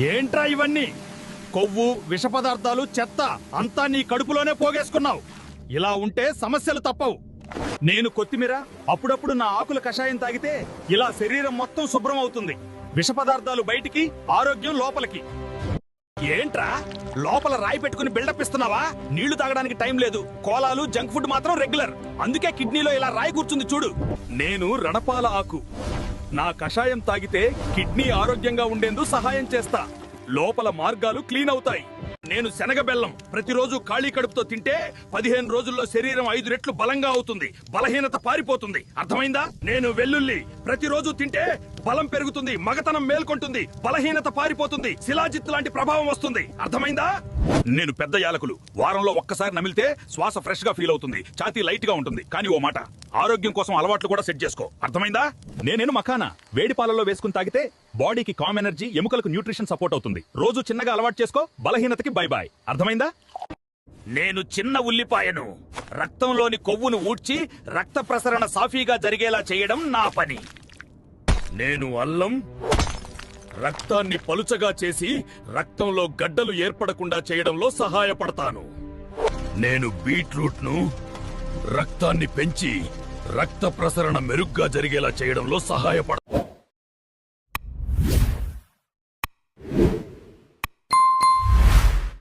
ఏంట్రా ఇవన్నీ? కొవ్వు, విష పదార్థాలు, చెత్త అంతా నీ కడుపులోనే పోగేసుకున్నావు. ఇలా ఉంటే సమస్యలు తప్పవు. నేను కొత్తిమీర అప్పుడప్పుడు నా ఆకుల కషాయం తాగితే ఇలా శరీరం మొత్తం శుభ్రం అవుతుంది. విష పదార్థాలు బయటికి, ఆరోగ్యం లోపలికి. ఏంట్రా లోపల రాయి పెట్టుకుని బిల్డప్ ఇస్తున్నావా? నీళ్లు తాగడానికి టైం లేదు. కోలాలు, జంక్ ఫుడ్ మాత్రం రెగ్యులర్. అందుకే కిడ్నీలో ఇలా రాయి కూర్చుంది చూడు. నేను రణపాల ఆకు. నా కషాయం తాగితే కిడ్నీ ఆరోగ్యంగా ఉండేందుకు సహాయం చేస్తా. లోపల మార్గాలు క్లీన్ అవుతాయి. నేను శనగ బెల్లం ప్రతిరోజు ఖాళీ కడుపుతో తింటే 15 రోజుల్లో శరీరం 5 రెట్లు బలంగా అవుతుంది. బలహీనత పారిపోతుంది. అర్థమైందా? నేను వెల్లుల్లి ప్రతిరోజు తింటే బలం పెరుగుతుంది, మగతనం మేల్కొంటుంది, బలహీనత పారిపోతుంది, శిలాజిత్ లాంటి ప్రభావం వస్తుంది. అర్థమైందా? నేను పెద్ద యాలకులు వారంలో ఒక్కసారి నమిలితే శ్వాస ఫ్రెష్ గా ఫీల్ అవుతుంది, ఛాతీ లైట్ గా ఉంటుంది. కానీ ఓ మాట, ఆరోగ్యం కోసం అలవాట్లు కూడా సెట్ చేసుకో. అర్థమైందా? నేనేను మఖానా వేడి పాలలో వేసుకుని తాగితే బాడీకి కామ్ ఎనర్జీ, ఎముకలకు న్యూట్రిషన్ సపోర్ట్ అవుతుంది. రోజు చిన్నగా అలవాటు చేసుకో, బలహీనతకి బై బాయ్. అర్థమైందా? నేను చిన్న ఉల్లిపాయను. రక్తంలోని కొవ్వును ఊడ్చి రక్త ప్రసరణ సాఫీగా జరిగేలా చేయడం నా పని. నేను అల్లం రక్తాన్ని పలుచగా చేసి రక్తంలో గడ్డలు ఏర్పడకుండా చేయడంలో సహాయపడతాను. నేను బీట్రూట్ ను రక్తాన్ని పెంచి రక్త ప్రసరణ మెరుగ్గా జరిగేలా చేయడంలో సహాయపడతాను.